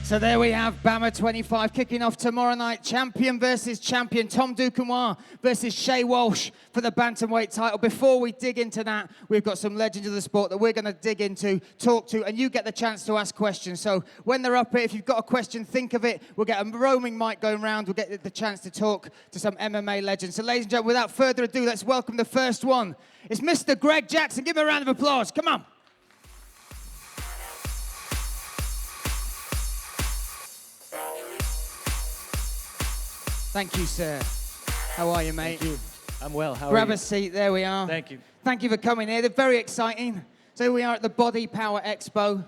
So there we have BAMMA 25 kicking off tomorrow night. Champion versus champion. Tom Duquesnoy versus Shay Walsh for the bantamweight title. Before we dig into that, we've got some legends of the sport that we're going to dig into, talk to, and you get the chance to ask questions. So when they're up here, if you've got a question, think of it. We'll get a roaming mic going round. We'll get the chance to talk to some MMA legends. So ladies and gentlemen, without further ado, let's welcome the first one. It's Mr. Greg Jackson. Give him a round of applause. Come on. Thank you, sir. How are you, mate? Thank you. I'm well. How are you? Grab a seat. There we are. Thank you. Thank you for coming here. They're very exciting. So here we are at the BodyPower Expo.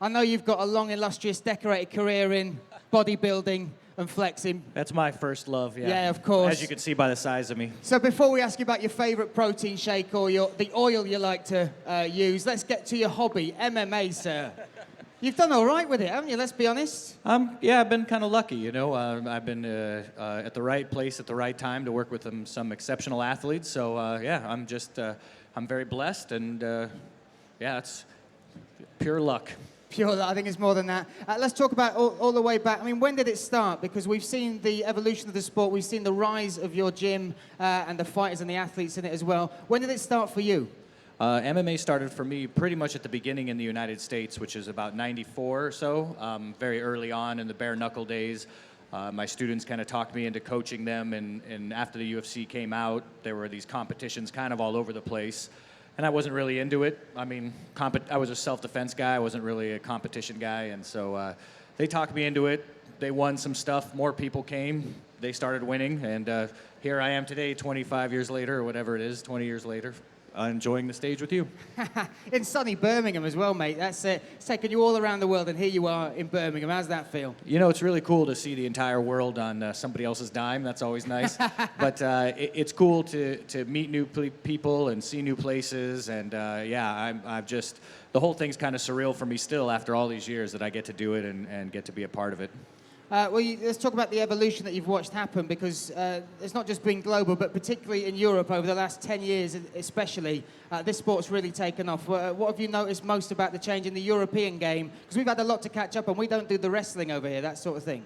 I know you've got a long, illustrious, decorated career in bodybuilding and flexing. That's my first love, yeah. Yeah, of course. As you can see by the size of me. So before we ask you about your favorite protein shake or the oil you like to use, let's get to your hobby, MMA, sir. You've done all right with it, haven't you? Let's be honest. Yeah, I've been kind of lucky, you know. I've been at the right place at the right time to work with some exceptional athletes. So, yeah, I'm very blessed, and yeah, it's pure luck. Pure luck, I think it's more than that. Let's talk about all the way back. I mean, when did it start? Because we've seen the evolution of the sport. We've seen the rise of your gym and the fighters and the athletes in it as well. When did it start for you? MMA started for me pretty much at the beginning in the United States, which is about 94 or so, very early on in the bare knuckle days. My students kind of talked me into coaching them, and after the UFC came out, there were these competitions kind of all over the place, and I wasn't really into it. I mean, I was a self-defense guy. I wasn't really a competition guy, and so they talked me into it. They won some stuff. More people came. They started winning, and here I am today, 25 years later, or whatever it is, 20 years later. Enjoying the stage with you. In sunny Birmingham as well, mate. That's it. It's taken you all around the world, and here you are in Birmingham. How's that feel? You know, it's really cool to see the entire world on somebody else's dime. That's always nice. But it's cool to meet new people and see new places. And yeah, I'm just, the whole thing's kind of surreal for me still after all these years that I get to do it and get to be a part of it. Well, let's talk about the evolution that you've watched happen, because it's not just been global, but particularly in Europe over the last 10 years especially, this sport's really taken off. What have you noticed most about the change in the European game? Because we've had a lot to catch up on. We don't do the wrestling over here, that sort of thing.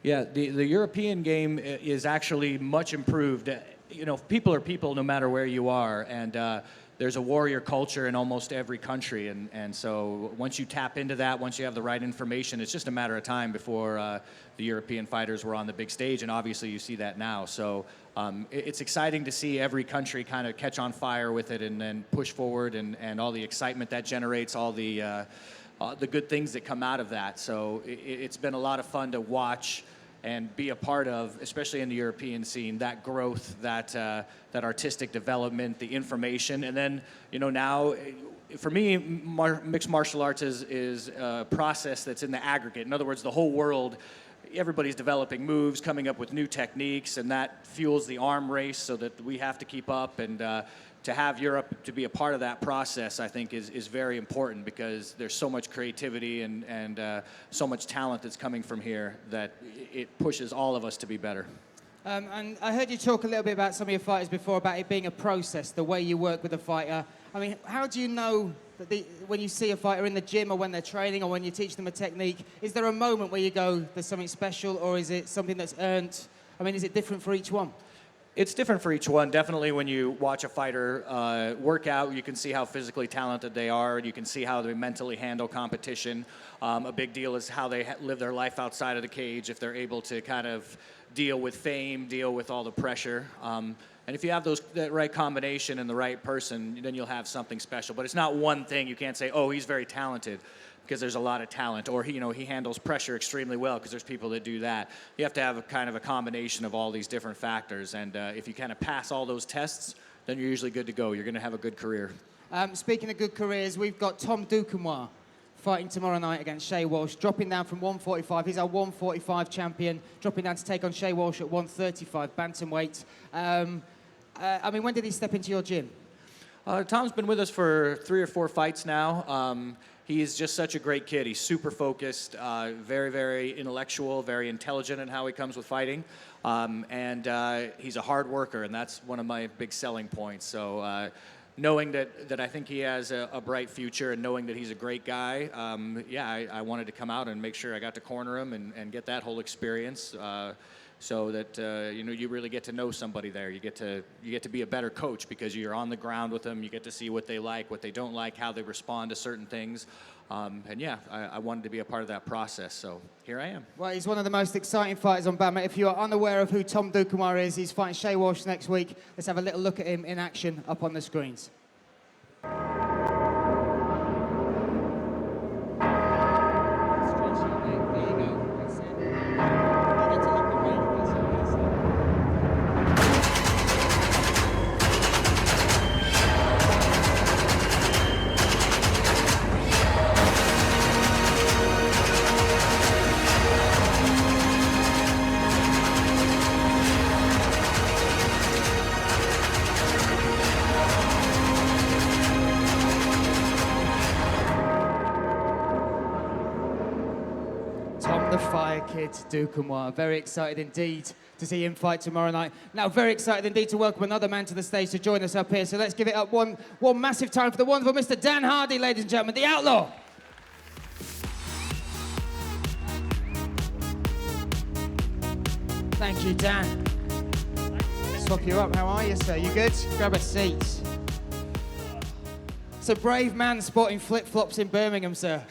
Yeah, the European game is actually much improved. You know, people are people no matter where you are, and there's a warrior culture in almost every country, and so once you tap into that, once you have the right information, it's just a matter of time before the European fighters were on the big stage, and obviously you see that now. So it's exciting to see every country kind of catch on fire with it and then push forward, and all the excitement that generates, all the good things that come out of that. So it's been a lot of fun to watch and be a part of, especially in the European scene, that growth, that artistic development, the information. And then, you know, now, for me, mixed martial arts is a process that's in the aggregate. In other words, the whole world, everybody's developing moves, coming up with new techniques, and that fuels the arm race so that we have to keep up. And to have Europe to be a part of that process, I think, is very important, because there's so much creativity and so much talent that's coming from here that it pushes all of us to be better. And I heard you talk a little bit about some of your fighters before, about it being a process, the way you work with a fighter. I mean, how do you know that when you see a fighter in the gym or when they're training or when you teach them a technique, is there a moment where you go, there's something special, or is it something that's earned? I mean, is it different for each one? It's different for each one. Definitely when you watch a fighter work out, you can see how physically talented they are, and you can see how they mentally handle competition. A big deal is how they live their life outside of the cage, if they're able to kind of deal with fame, deal with all the pressure. And if you have that right combination and the right person, then you'll have something special. But it's not one thing. You can't say, oh, he's very talented, because there's a lot of talent, or he handles pressure extremely well, because there's people that do that. You have to have a kind of a combination of all these different factors, and if you kind of pass all those tests, then you're usually good to go. You're going to have a good career. Speaking of good careers, we've got Tom Duquesnoy fighting tomorrow night against Shay Walsh, dropping down from 145. He's our 145 champion, dropping down to take on Shay Walsh at 135 bantamweight. I mean, when did he step into your gym? Tom's been with us for 3 or 4 fights now. He is just such a great kid. He's super focused, very, very intellectual, very intelligent in how he comes with fighting. And he's a hard worker, and that's one of my big selling points. So knowing that I think he has a bright future and knowing that he's a great guy, I wanted to come out and make sure I got to corner him and get that whole experience. So that you really get to know somebody there. You get to be a better coach because you're on the ground with them. You get to see what they like, what they don't like, how they respond to certain things. I wanted to be a part of that process. So here I am. Well, he's one of the most exciting fighters on BAMMA. If you are unaware of who Tom Dukanwar is, he's fighting Shay Walsh next week. Let's have a little look at him in action up on the screens. Tom the Fire Kid Dukanwar. Very excited indeed to see him fight tomorrow night. Now, very excited indeed to welcome another man to the stage to join us up here. So let's give it up one massive time for the wonderful Mr. Dan Hardy, ladies and gentlemen, the Outlaw. Thank you, Dan. Swap you up. How are you, sir? You good? Grab a seat. It's a brave man sporting flip-flops in Birmingham, sir.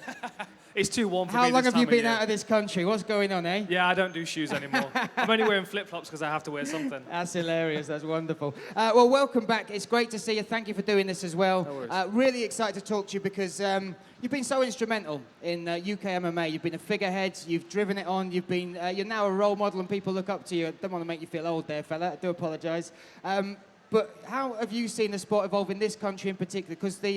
It's too warm for me. How long this have you time of been year. out of this country? What's going on, eh? Yeah, I don't do shoes anymore. I'm only wearing flip-flops because I have to wear something. That's hilarious. That's wonderful. Well, welcome back. It's great to see you. Thank you for doing this as well. No worries. Really excited to talk to you because you've been so instrumental in UK MMA. You've been a figurehead. You've driven it on. You're now a role model and people look up to you. I don't want to make you feel old there, fella. I do apologise. But how have you seen the sport evolve in this country in particular? Because the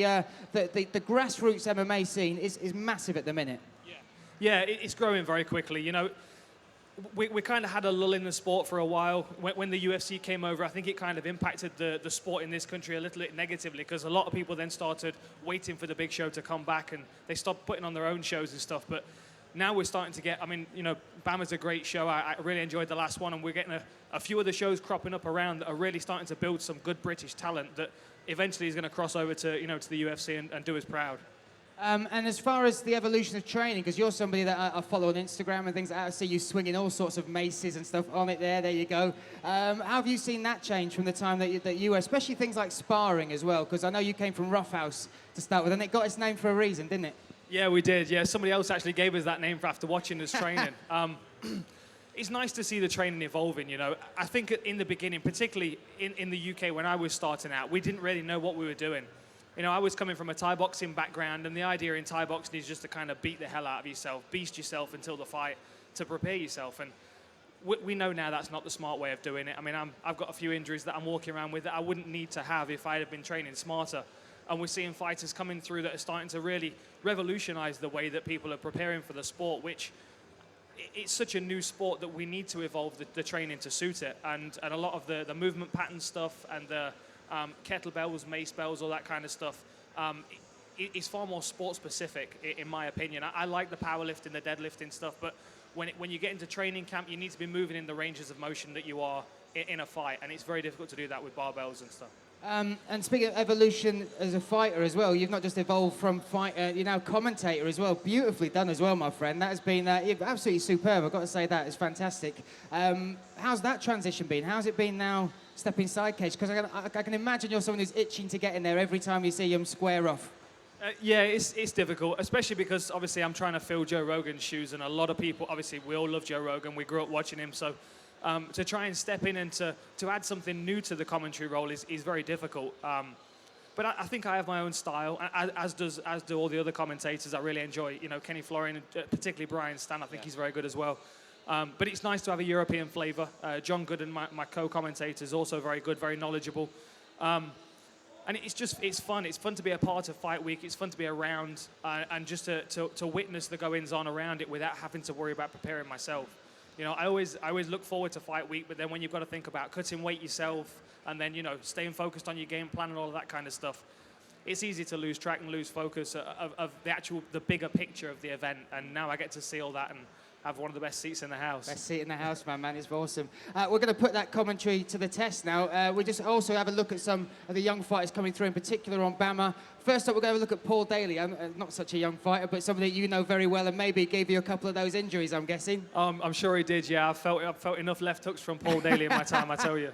grassroots MMA scene is massive at the minute. Yeah, it's growing very quickly. You know, we kind of had a lull in the sport for a while. When the UFC came over, I think it kind of impacted the sport in this country a little bit negatively because a lot of people then started waiting for the big show to come back and they stopped putting on their own shows and stuff. But now we're starting to get, BAMMA's a great show. I really enjoyed the last one and we're getting a few of the shows cropping up around that are really starting to build some good British talent that eventually is going to cross over to the UFC and do us proud. And as far as the evolution of training, because you're somebody that I follow on Instagram and things like that, I see you swinging all sorts of maces and stuff on it there you go. How have you seen that change from the time that you were, especially things like sparring as well? Because I know you came from Roughhouse to start with, and it got its name for a reason, didn't it? Yeah, we did. Yeah, somebody else actually gave us that name after watching us training. It's nice to see the training evolving, you know. I think in the beginning, particularly in the UK when I was starting out, we didn't really know what we were doing. You know, I was coming from a Thai boxing background, and the idea in Thai boxing is just to kind of beat the hell out of yourself, beast yourself until the fight to prepare yourself. And we know now that's not the smart way of doing it. I mean, I've got a few injuries that I'm walking around with that I wouldn't need to have if I had been training smarter. And we're seeing fighters coming through that are starting to really revolutionize the way that people are preparing for the sport, which it's such a new sport that we need to evolve the training to suit it. And a lot of the movement pattern stuff and the kettlebells, mace bells, all that kind of stuff, it's far more sport specific, in my opinion. I like the powerlifting, the deadlifting stuff, but when you get into training camp, you need to be moving in the ranges of motion that you are in a fight, and it's very difficult to do that with barbells and stuff. And speaking of evolution as a fighter as well, you've not just evolved from fighter, you're now commentator as well. Beautifully done as well, my friend. That has been absolutely superb. I've got to say that. It's fantastic. How's that transition been? How's it been now stepping side cage? Because I can imagine you're someone who's itching to get in there every time you see him square off. Yeah, it's difficult, especially because obviously I'm trying to fill Joe Rogan's shoes, and a lot of people, obviously we all love Joe Rogan. We grew up watching him, so to try and step in and to add something new to the commentary role is very difficult. But I think I have my own style, as do all the other commentators. I really enjoy, Kenny Florian, particularly Bryan Stan. I think he's very good as well. But it's nice to have a European flavour. John Goddard, my co-commentator, is also very good, very knowledgeable. And it's fun. It's fun to be a part of Fight Week. It's fun to be around and just to witness the goings-on around it without having to worry about preparing myself. I always look forward to Fight Week, but then when you've got to think about cutting weight yourself and then, staying focused on your game plan and all of that kind of stuff, it's easy to lose track and lose focus of the bigger picture of the event. And now I get to see all that, and have one of the best seats in the house. Best seat in the house, man. It's awesome. We're going to put that commentary to the test now. We just also have a look at some of the young fighters coming through, in particular on BAMMA. First up, we're going to have a look at Paul Daly. Not such a young fighter, but somebody that you know very well, and maybe gave you a couple of those injuries, I'm guessing. I'm sure he did, yeah. I've felt enough left hooks from Paul Daly in my time, I tell you.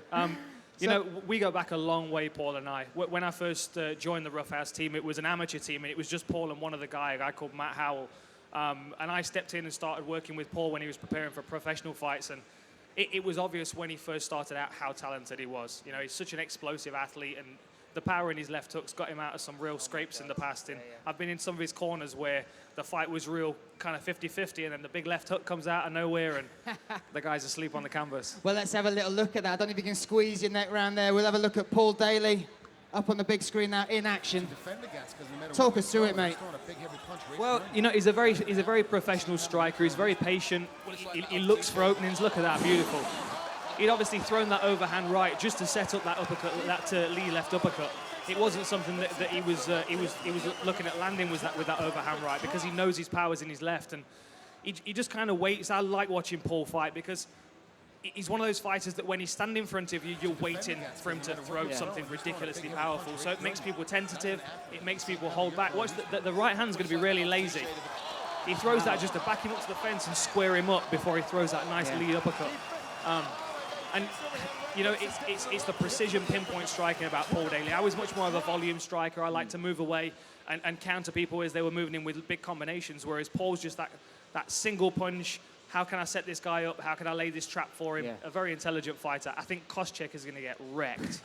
You know, we go back a long way, Paul and I. When I first joined the Roughhouse team, it was an amateur team, and it was just Paul and one other guy, a guy called Matt Howell. And I stepped in and started working with Paul when he was preparing for professional fights. And it was obvious when he first started out how talented he was. You know, he's such an explosive athlete, and the power in his left hooks got him out of some real scrapes in the past. And I've been in some of his corners where the fight was real kind of 50-50, and then the big left hook comes out of nowhere, and the guy's asleep on the canvas. Well, let's have a little look at that. I don't know if you can squeeze your neck round there. We'll have a look at Paul Daly up on the big screen now in action. Talk us through it, mate. Well, you know, he's a very professional striker. He's very patient. He looks for openings. Look at that, beautiful. He'd obviously thrown that overhand right just to set up that uppercut, that Lee left uppercut. It wasn't something that he was looking at landing with that overhand right, because he knows his power's in his left, and he just kind of waits. I like watching Paul fight because he's one of those fighters that when he's standing in front of you, you're waiting for him to throw something ridiculously powerful. So it makes people tentative. It makes people hold back. Watch, the right hand's going to be really lazy. He throws that just to back him up to the fence and square him up before he throws that nice lead uppercut. And, you know, it's the precision pinpoint striking about Paul Daly. I was much more of a volume striker. I like to move away and counter people as they were moving in with big combinations, whereas Paul's just that single punch. How can I set this guy up? How can I lay this trap for him? Yeah. A very intelligent fighter. I think Koscheck is going to get wrecked.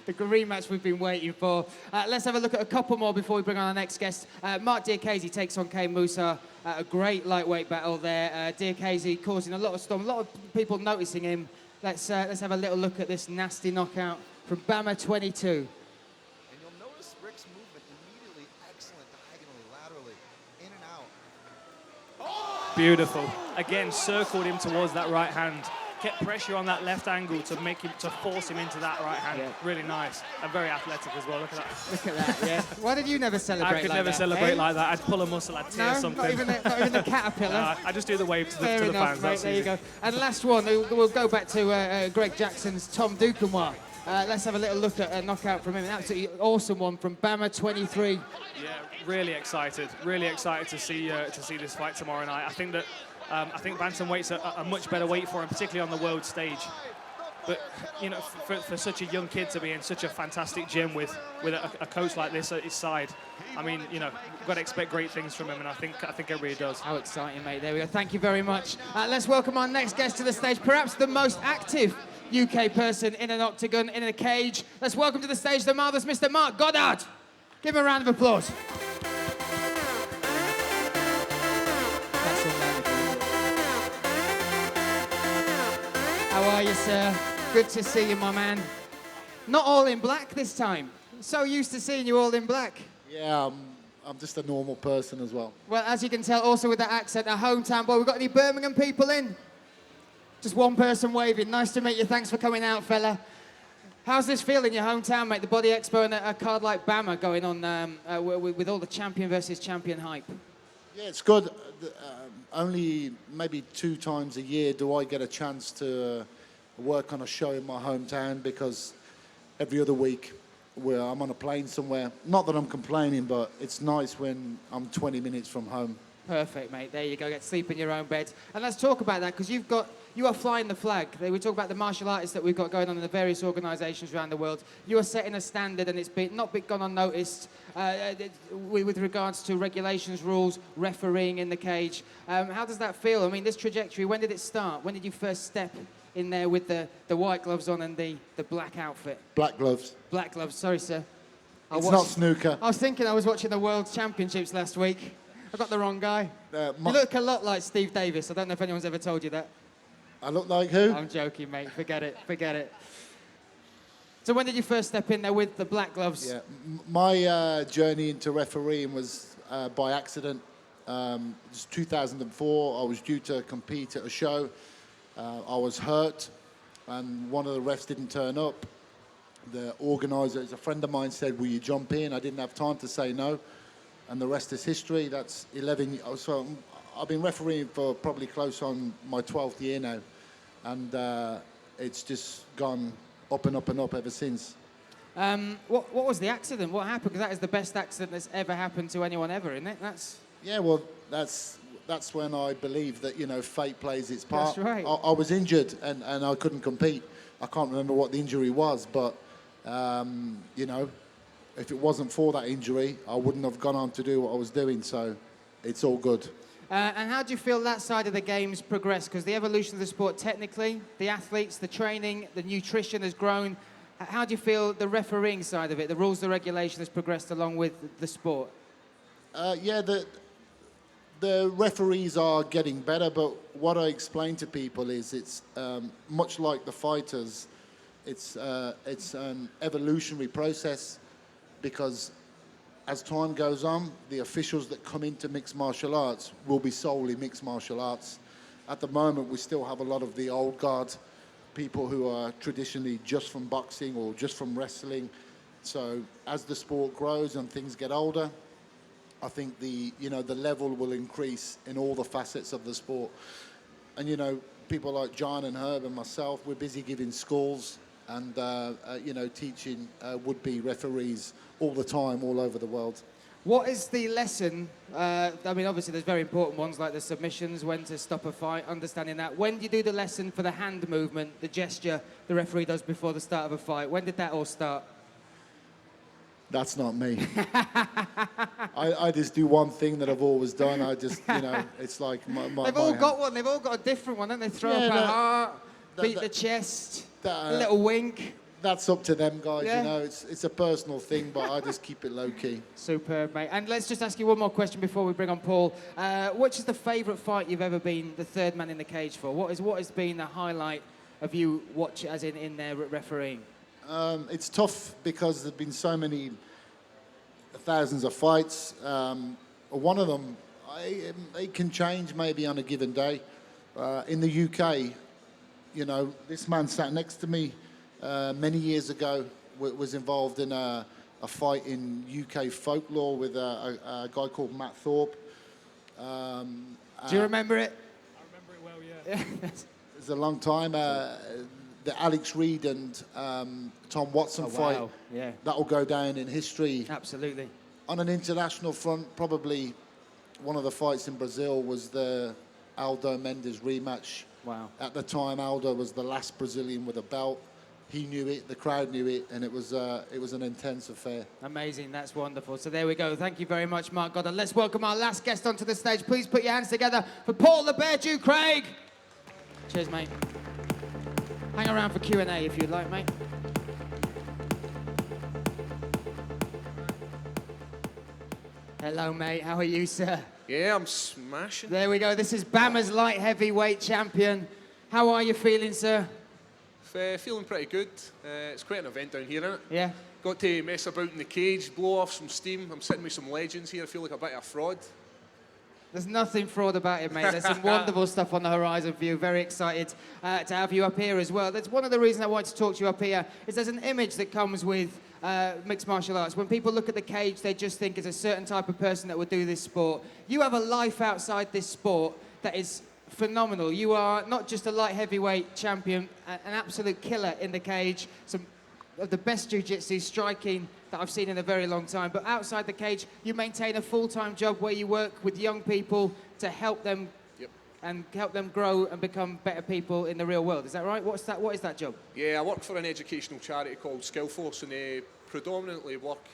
The rematch we've been waiting for. Let's have a look at a couple more before we bring on our next guest. Marc Diakhese takes on Kane Musa. A great lightweight battle there. Diakhese causing a lot of storm, a lot of people noticing him. Let's have a little look at this nasty knockout from BAMMA 22. And you'll notice Rick's movement immediately excellent, diagonally, laterally, in and out. Beautiful. Again, circled him towards that right hand. Kept pressure on that left angle to force him into that right hand. Yeah. Really nice. And very athletic as well. Look at that. Look at that, yeah. Why did you never celebrate I could like never that, celebrate eh? like that. I'd pull a muscle, I'd tear No, something. not even the caterpillar. No, I just do the wave to the Fair enough, fans. mate. That's There you easy. go. And last one, we'll go back to Greg Jackson's Tom Duquesnoy. Let's have a little look at a knockout from him. An absolutely awesome one from BAMMA 23. Yeah, really excited. Really excited to see this fight tomorrow night. I think bantamweight's a much better weight for him, particularly on the world stage. But you know, for such a young kid to be in such a fantastic gym with a coach like this at his side, I mean, you know, we've got to expect great things from him, and I think everybody does. How exciting, mate. There we go. Thank you very much. Let's welcome our next guest to the stage, perhaps the most active UK person in an octagon, in a cage. Let's welcome to the stage the marvelous Mr. Marc Goddard. Give him a round of applause. That's all down. How are you, sir? Good to see you, my man. Not all in black this time. So used to seeing you all in black. Yeah, I'm just a normal person as well. Well, as you can tell, also with that accent, a hometown boy. We've got any Birmingham people in? Just one person waving. Nice to meet you. Thanks for coming out, fella. How's this feel in your hometown, mate? The Body Expo and a card like BAMMA going on with all the champion versus champion hype. Yeah, it's good. Only maybe 2 times a year do I get a chance to work on a show in my hometown, because every other week I'm on a plane somewhere. Not that I'm complaining, but it's nice when I'm 20 minutes from home. Perfect, mate. There you go. Get to sleep in your own bed. And let's talk about that, because you are flying the flag. We talk about the martial artists that we've got going on in the various organisations around the world. You are setting a standard, and it's not gone unnoticed with regards to regulations, rules, refereeing in the cage. How does that feel? I mean, this trajectory, when did it start? When did you first step in there with the white gloves on and the black outfit? Black gloves. Black gloves. Sorry, sir. It's not snooker. I was thinking I was watching the World Championships last week. I got the wrong guy. You look a lot like Steve Davis. I don't know if anyone's ever told you that. I look like who? I'm joking, mate. Forget it. Forget it. So when did you first step in there with the black gloves? Yeah, my journey into refereeing was by accident. It was 2004. I was due to compete at a show. I was hurt, and one of the refs didn't turn up. The organizer, a friend of mine, said, "Will you jump in?" I didn't have time to say no, and the rest is history. That's 11. So I've been refereeing for probably close on my 12th year now, and it's just gone up and up and up ever since. What was the accident? What happened? Because that is the best accident that's ever happened to anyone ever, isn't it? Yeah, well, that's when I believe that, you know, fate plays its part. That's right. I was injured and I couldn't compete. I can't remember what the injury was, but, you know, if it wasn't for that injury, I wouldn't have gone on to do what I was doing, so it's all good. And how do you feel that side of the game's progressed? Because the evolution of the sport technically, the athletes, the training, the nutrition has grown. How do you feel the refereeing side of it, the rules, the regulation has progressed along with the sport? Yeah, the referees are getting better, but what I explain to people is it's much like the fighters. It's an evolutionary process, because as time goes on, the officials that come into mixed martial arts will be solely mixed martial arts. At the moment, we still have a lot of the old guard people who are traditionally just from boxing or just from wrestling. So as the sport grows and things get older, I think the level will increase in all the facets of the sport. And, you know, people like John and Herb and myself, we're busy giving schools and, you know, teaching would-be referees all the time, all over the world. What is the lesson? I mean, obviously, there's very important ones like the submissions, when to stop a fight, understanding that. When do you do the lesson for the hand movement, the gesture the referee does before the start of a fight? When did that all start? That's not me. I just do one thing that I've always done. I just, you know, it's like my They've all got one. They've all got a different one, haven't they? Throw up a heart, beat the chest, a little wink. That's up to them, guys. Yeah. You know, it's a personal thing, but I just keep it low key. Superb, mate. And let's just ask you one more question before we bring on Paul. Which is the favourite fight you've ever been the third man in the cage for? What has been the highlight of you watch, as in there refereeing? It's tough because there've been so many thousands of fights. One of them, it can change maybe on a given day. In the UK, you know, this man sat next to me many years ago was involved in a fight in UK folklore with a guy called Matt Thorpe. Do you remember it? I remember it well, yeah. It's a long time. The Alex Reed and Tom Watson fight, yeah. that will go down in history. Absolutely. On an international front, probably one of the fights in Brazil was the Aldo Mendes rematch. Wow. At the time, Aldo was the last Brazilian with a belt. He knew it, the crowd knew it, and it was an intense affair. Amazing, that's wonderful. So there we go. Thank you very much, Marc Goddard. Let's welcome our last guest onto the stage. Please put your hands together for Paul the Bear Jew Craig. Cheers, mate. Hang around for Q&A if you'd like, mate. Hello, mate. How are you, sir? Yeah, I'm smashing. There we go. This is BAMMA's light heavyweight champion. How are you feeling, sir? Feeling pretty good. It's quite an event down here, isn't it? Yeah. Got to mess about in the cage, blow off some steam. I'm sitting with some legends here. I feel like a bit of a fraud. There's nothing fraud about it, mate. There's some wonderful stuff on the horizon for you. Very excited to have you up here as well. That's one of the reasons I wanted to talk to you up here, is there's an image that comes with mixed martial arts. When people look at the cage, they just think it's a certain type of person that would do this sport. You have a life outside this sport that is phenomenal. You are not just a light heavyweight champion, an absolute killer in the cage, some of the best jiu-jitsu striking that I've seen in a very long time. But outside the cage, you maintain a full-time job where you work with young people to help them and help them grow and become better people in the real world. Is that right? What is that job? Yeah, I work for an educational charity called Skillforce, and they predominantly work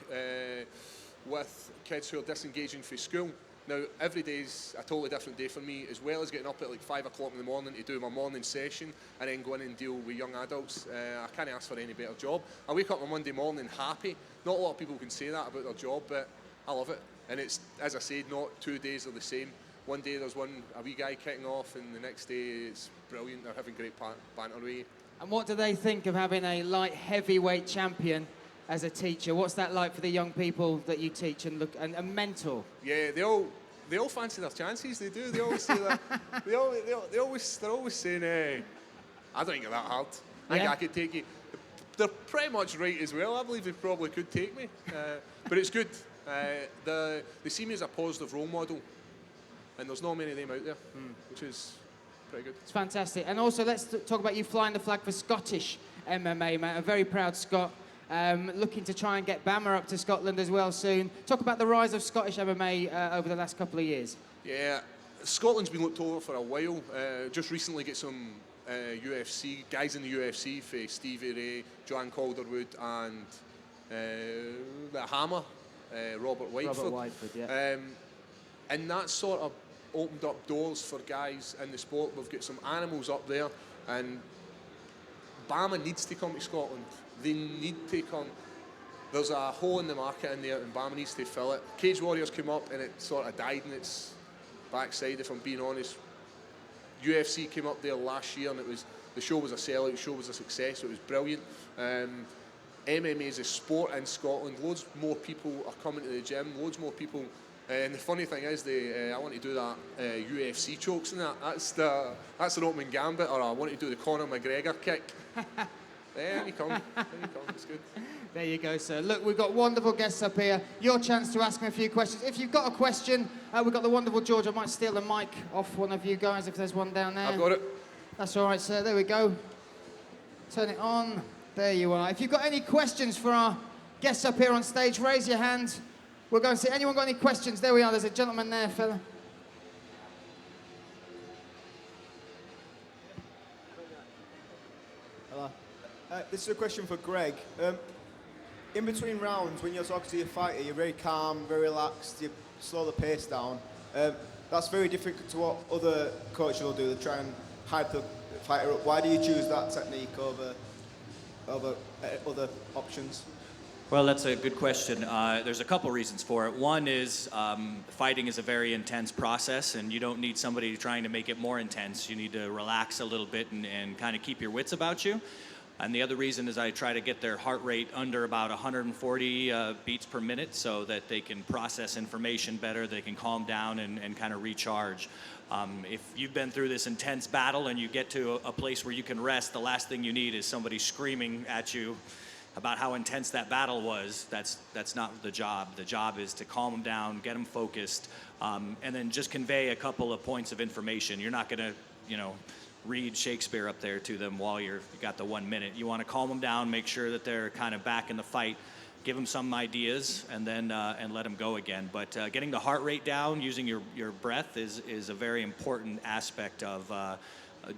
with kids who are disengaging from school. Now, every day is a totally different day for me, as well as getting up at like 5 o'clock in the morning to do my morning session and then go in and deal with young adults. I can't ask for any better job. I wake up on Monday morning happy. Not a lot of people can say that about their job, but I love it. And it's, as I said, not 2 days are the same. One day there's a wee guy kicking off, and the next day it's brilliant. They're having great banter with. And what do they think of having a light heavyweight champion as a teacher? What's that like for the young people that you teach and mentor? Yeah, they all fancy their chances. They do. They always say that. They're always saying, "I don't think you're that hard. I think I could take you." They're pretty much right as well. I believe they probably could take me, but it's good. They see me as a positive role model. and there's not many of them out there, which is pretty good. It's fantastic. And also, let's talk about you flying the flag for Scottish MMA, mate. A very proud Scot. Looking to try and get BAMMA up to Scotland as well soon. Talk about the rise of Scottish MMA over the last couple of years. Yeah, Scotland's been looked over for a while. Just recently get some UFC, guys in the UFC for Stevie Ray, Joanne Calderwood and the Hammer, Robert Whiteford. Robert Whiteford, yeah. And that sort of opened up doors for guys in the sport. We've got some animals up there, and BAMMA needs to come to Scotland. They need to come. There's a hole in the market in there, and BAMMA needs to fill it. Cage Warriors came up, and it sort of died in its backside, if I'm being honest. UFC came up there last year, and the show was a sellout, the show was a success, it was brilliant. MMA is a sport in Scotland. Loads more people are coming to the gym, loads more people. And the funny thing is, I want to do that UFC chokes and that. That's an opening gambit, or I want to do the Conor McGregor kick. There you come. It's good. There you go, sir. Look, we've got wonderful guests up here. Your chance to ask them a few questions. If you've got a question, we've got the wonderful George. I might steal the mic off one of you guys if there's one down there. I've got it. That's all right, sir. There we go. Turn it on. There you are. If you've got any questions for our guests up here on stage, raise your hand. We'll go and see. Anyone got any questions? There we are. There's a gentleman there, fella. Hello. This is a question for Greg. In between rounds, when you're talking to your fighter, you're very calm, very relaxed, you slow the pace down. That's very different to what other coaches will do. They try and hype the fighter up. Why do you choose that technique over other options? Well, that's a good question. There's a couple reasons for it. One is fighting is a very intense process, and you don't need somebody trying to make it more intense. You need to relax a little bit and kind of keep your wits about you. And the other reason is I try to get their heart rate under about 140 beats per minute so that they can process information better, they can calm down and kind of recharge. If you've been through this intense battle and you get to a place where you can rest, the last thing you need is somebody screaming at you about how intense that battle was. That's not the job. The job is to calm them down, get them focused, and then just convey a couple of points of information. You're not going to, read Shakespeare up there to them while you got the 1 minute. You want to calm them down, make sure that they're kind of back in the fight, give them some ideas, and then and let them go again. But getting the heart rate down, using your breath is a very important aspect of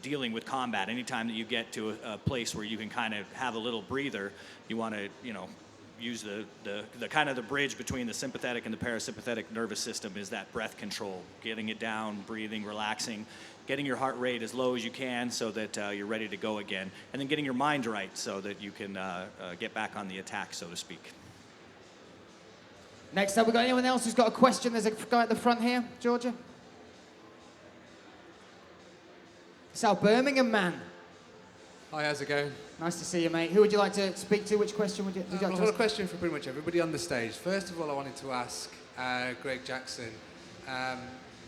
dealing with combat. Anytime that you get to a place where you can kind of have a little breather, you want to, use the kind of the bridge between the sympathetic and the parasympathetic nervous system is that breath control, getting it down, breathing, relaxing, getting your heart rate as low as you can so that you're ready to go again, and then getting your mind right so that you can get back on the attack, so to speak. Next up, we've got anyone else who's got a question? There's a guy at the front here, Georgia. It's our Birmingham man. Hi, how's it going? Nice to see you, mate. Who would you like to speak to? Which question would you like to I've ask? got a question for pretty much everybody on the stage. First of all, I wanted to ask Greg Jackson.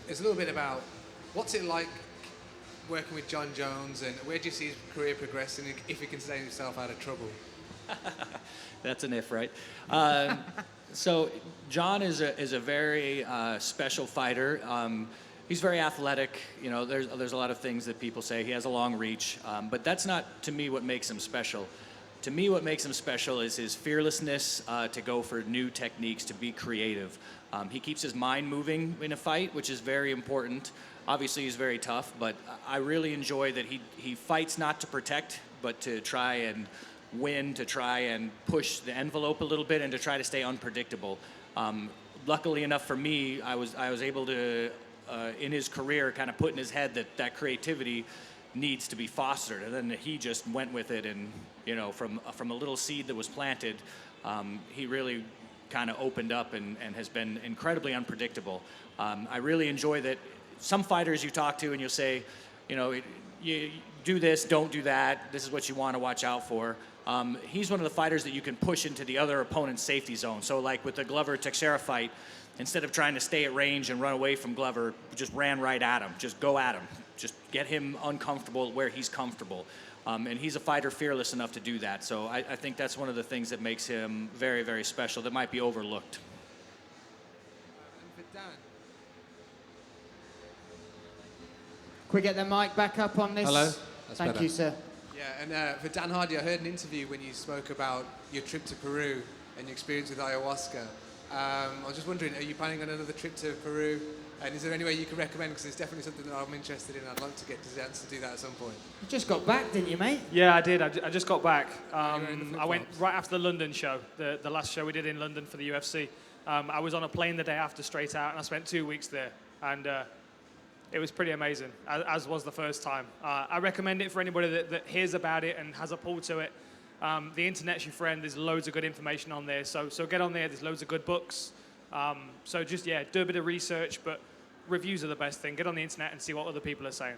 It's a little bit about what's it like working with John Jones, and where do you see his career progressing if he can stay himself out of trouble? That's an if, right? So John is a very special fighter. He's very athletic. There's a lot of things that people say. He has a long reach, but that's not, to me, what makes him special. To me, what makes him special is his fearlessness to go for new techniques, to be creative. He keeps his mind moving in a fight, which is very important. Obviously, he's very tough, but I really enjoy that he fights not to protect, but to try and win, to try and push the envelope a little bit, and to try to stay unpredictable. Luckily enough for me, I was able to, in his career, kind of put in his head that creativity needs to be fostered, and then he just went with it, and from a little seed that was planted, he really kind of opened up and has been incredibly unpredictable. I really enjoy that. Some fighters you talk to and you'll say, you do this, don't do that, this is what you want to watch out for. He's one of the fighters that you can push into the other opponent's safety zone. So like with the Glover-Teixeira fight, instead of trying to stay at range and run away from Glover, just ran right at him. Just go at him. Just get him uncomfortable where he's comfortable. And he's a fighter fearless enough to do that. So I think that's one of the things that makes him very, very special that might be overlooked. And for Dan, we get the mic back up on this? Hello? That's Thank better. you, sir. Yeah, and for Dan Hardy, I heard an interview when you spoke about your trip to Peru and your experience with ayahuasca. I was just wondering, are you planning on another trip to Peru? And is there any way you can recommend? Because it's definitely something that I'm interested in. I'd like to get the chance to do that at some point. You just got back, didn't you, mate? Yeah, I did. I just got back. were in the I went flip-flops. right after the London show, the last show we did in London for the UFC. I was on a plane the day after straight out, and I spent 2 weeks there. And it was pretty amazing, as was the first time. I recommend it for anybody that hears about it and has a pull to it. The internet's your friend. There's loads of good information on there. So get on there. There's loads of good books. So just, yeah, do a bit of research, but reviews are the best thing. Get on the internet and see what other people are saying.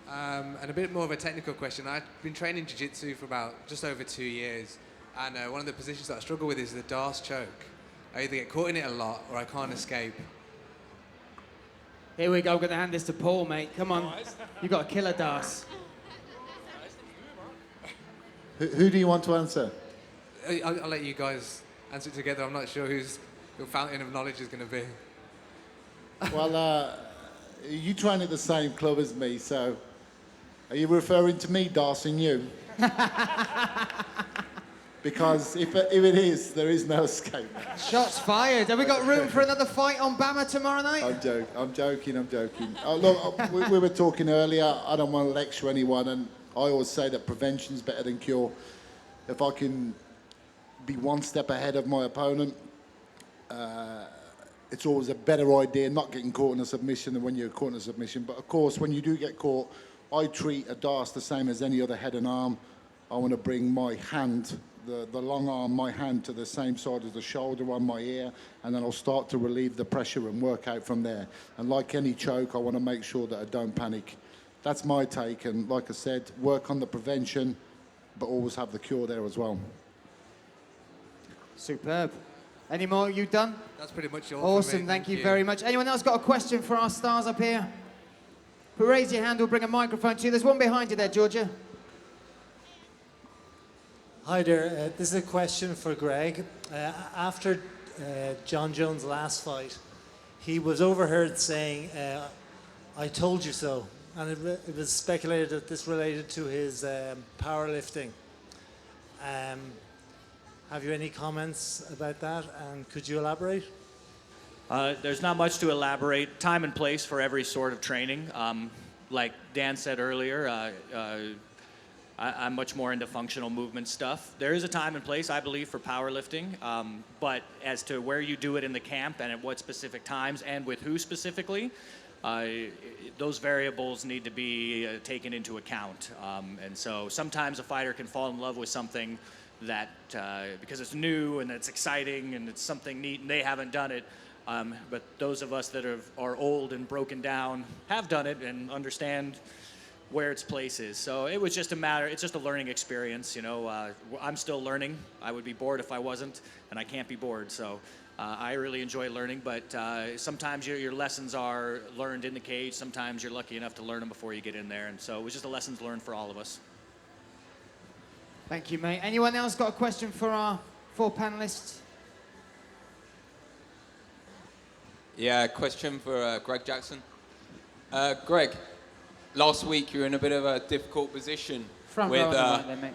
And a bit more of a technical question. I've been training jiu-jitsu for about just over 2 years, and one of the positions that I struggle with is the Darce choke. I either get caught in it a lot or I can't escape. Here we go. I'm going to hand this to Paul, mate. Come on. You got a killer Das. Who do you want to answer? I'll let you guys answer it together. I'm not sure whose your fountain of knowledge is going to be. Well, you train at the same club as me, so are you referring to me, Darcy, and you? Because if it is, there is no escape. Shots fired. Have we got room for another fight on BAMMA tomorrow night? I'm joking. Look, we were talking earlier, I don't want to lecture anyone, and I always say that prevention's better than cure. If I can be one step ahead of my opponent, it's always a better idea not getting caught in a submission than when you're caught in a submission. But of course, when you do get caught, I treat a Darce the same as any other head and arm. I want to bring my hand, the long arm, my hand to the same side as the shoulder on my ear, and then I'll start to relieve the pressure and work out from there. And like any choke, I want to make sure that I don't panic. That's my take, and like I said, work on the prevention, but always have the cure there as well. Superb. Any more? You done? That's pretty much all. Awesome. Thank you very much. Anyone else got a question for our stars up here? Raise your hand. We'll bring a microphone to you. There's one behind you there, Georgia. Hi there. This is a question for Greg. After John Jones' last fight, he was overheard saying, "I told you so," and it was speculated that this related to his powerlifting. Have you any comments about that, and could you elaborate? There's not much to elaborate. Time and place for every sort of training. Like Dan said earlier, I'm much more into functional movement stuff. There is a time and place, I believe, for powerlifting, but as to where you do it in the camp and at what specific times and with who specifically, those variables need to be taken into account. And so sometimes a fighter can fall in love with something that, because it's new and it's exciting and it's something neat and they haven't done it. But those of us that are old and broken down have done it and understand where its place is. So it was just it's just a learning experience, you know. I'm still learning. I would be bored if I wasn't, and I can't be bored. So I really enjoy learning, but sometimes your lessons are learned in the cage. Sometimes you're lucky enough to learn them before you get in there. And so it was just a lessons learned for all of us. Thank you, mate. Anyone else got a question for our 4 panelists? Yeah, question for Greg Jackson. Greg, last week you were in a bit of a difficult position Front with row on the right there, mate.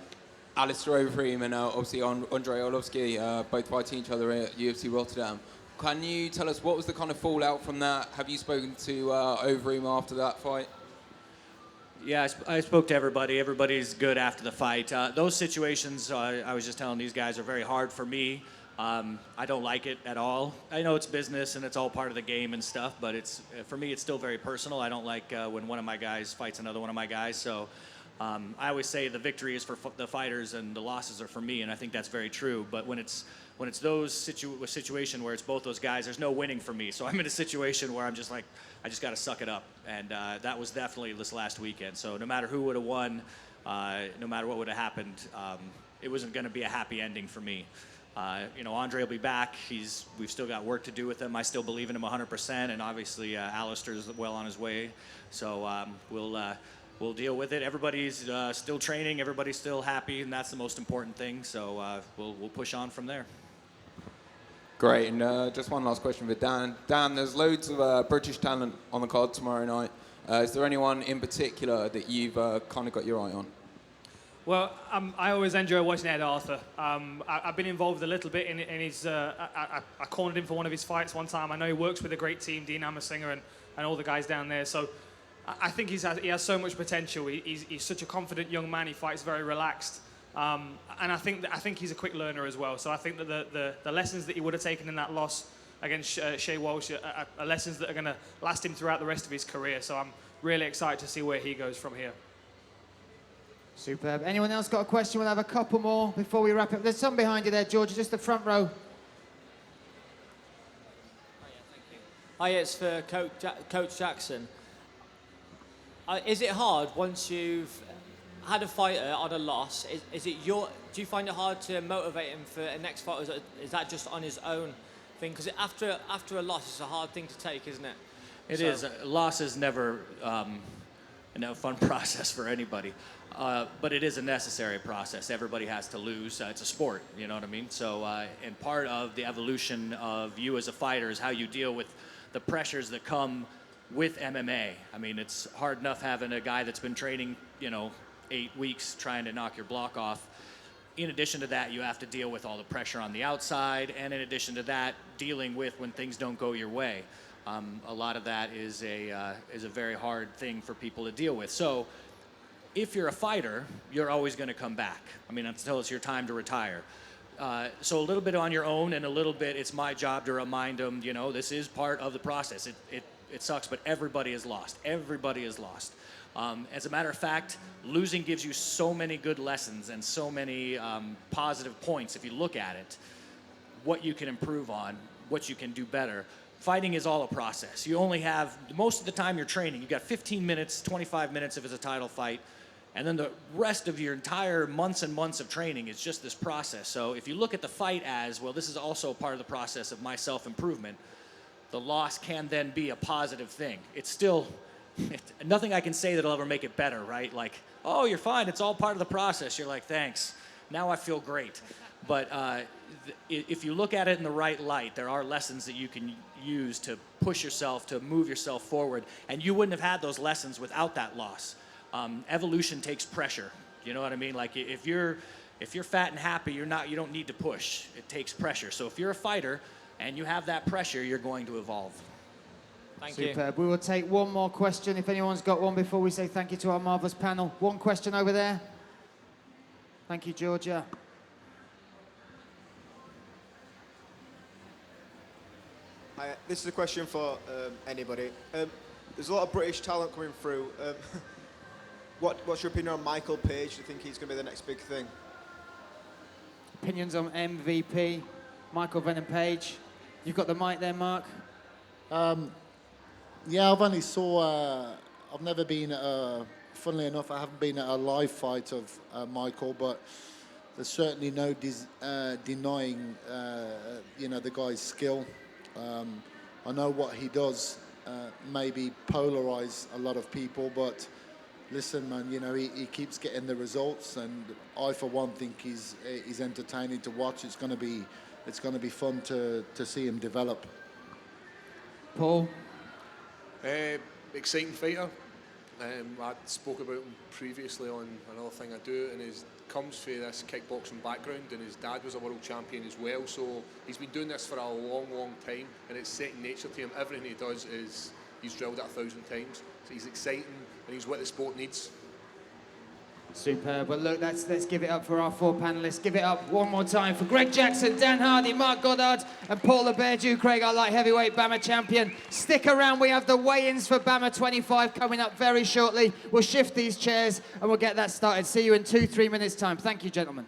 Alistair Overeem and obviously Andre Arlovski, both fighting each other at UFC Rotterdam. Can you tell us what was the kind of fallout from that? Have you spoken to Overeem after that fight? Yeah, I spoke to everybody. Everybody's good after the fight. Those situations, I was just telling these guys, are very hard for me. I don't like it at all. I know it's business and it's all part of the game and stuff, but for me, it's still very personal. I don't like when one of my guys fights another one of my guys. So I always say the victory is for the fighters and the losses are for me, and I think that's very true. But when it's those situation where it's both those guys, there's no winning for me. So I'm in a situation where I'm just like, I just got to suck it up, and that was definitely this last weekend. So no matter who would have won, no matter what would have happened, it wasn't going to be a happy ending for me. Andre will be back. We've still got work to do with him. I still believe in him 100%, and obviously Alistair's well on his way. So we'll deal with it. Everybody's still training. Everybody's still happy, and that's the most important thing. So we'll push on from there. Great, and just one last question for Dan. Dan, there's loads of British talent on the card tomorrow night. Is there anyone in particular that you've kind of got your eye on? Well, I always enjoy watching Ed Arthur. I've been involved a little bit in his. I cornered him for one of his fights one time. I know he works with a great team, Dean Hammersinger and all the guys down there. So I think he has so much potential. He's such a confident young man. He fights very relaxed, and I think he's a quick learner as well. So I think that the lessons that he would have taken in that loss against Shea Walsh are lessons that are going to last him throughout the rest of his career. So I'm really excited to see where he goes from here. Superb. Anyone else got a question? We'll have a couple more before we wrap up. There's some behind you there, George, just the front row. Hi, it's for Coach Jackson. Is it hard once you've had a fighter on a loss? Do you find it hard to motivate him for a next fight? Or is that just on his own thing? Because after a loss, it's a hard thing to take, isn't it? It is. Loss is never a fun process for anybody. But it is a necessary process. Everybody has to lose. It's a sport, you know what I mean? So, and part of the evolution of you as a fighter is how you deal with the pressures that come with MMA. I mean, it's hard enough having a guy that's been training, 8 weeks trying to knock your block off. In addition to that, you have to deal with all the pressure on the outside, and in addition to that, dealing with when things don't go your way. A lot of that is a very hard thing for people to deal with. So, if you're a fighter, you're always going to come back. I mean, until it's your time to retire. So a little bit on your own, and a little bit, it's my job to remind them, this is part of the process. It sucks, but everybody is lost. Everybody is lost. As a matter of fact, losing gives you so many good lessons and so many positive points if you look at it, what you can improve on, what you can do better. Fighting is all a process. You only have, most of the time you're training, you've got 15 minutes, 25 minutes if it's a title fight, and then the rest of your entire months and months of training is just this process. So if you look at the fight as, well, this is also part of the process of my self-improvement, the loss can then be a positive thing. It's still, nothing I can say that'll ever make it better, right? Like, oh, you're fine, it's all part of the process. You're like, thanks, now I feel great. But if you look at it in the right light, there are lessons that you can use to push yourself, to move yourself forward. And you wouldn't have had those lessons without that loss. Evolution takes pressure. You know what I mean? Like if you're fat and happy, you don't need to push. It takes pressure. So if you're a fighter and you have that pressure, you're going to evolve. Thank you. Superb. We will take one more question if anyone's got one before we say thank you to our marvellous panel. One question over there. Thank you, Georgia. This is a question for anybody. There's a lot of British talent coming through. What's your opinion on Michael Page? Do you think he's going to be the next big thing? Opinions on MVP, Michael Venom Page. You've got the mic there, Mark. Yeah, I've only I've never been funnily enough, I haven't been at a live fight of Michael, but there's certainly no denying, the guy's skill. I know what he does maybe polarize a lot of people, but listen, man, he keeps getting the results, and I, for one, think he's entertaining to watch. It's going to be fun to see him develop. Paul? Exciting fighter. I spoke about him previously on another thing I do, and he comes from this kickboxing background, and his dad was a world champion as well, so he's been doing this for a long, long time, and it's second nature to him. Everything he does is he's drilled it 1,000 times, so he's exciting, and he's what the sport needs. Superb. Well, look, let's give it up for our four panelists. Give it up one more time for Greg Jackson, Dan Hardy, Marc Goddard, and Paul the Bear Jew Craig, our light heavyweight BAMMA champion. Stick around. We have the weigh-ins for BAMMA 25 coming up very shortly. We'll shift these chairs and we'll get that started. See you in 2-3 minutes' time. Thank you, gentlemen.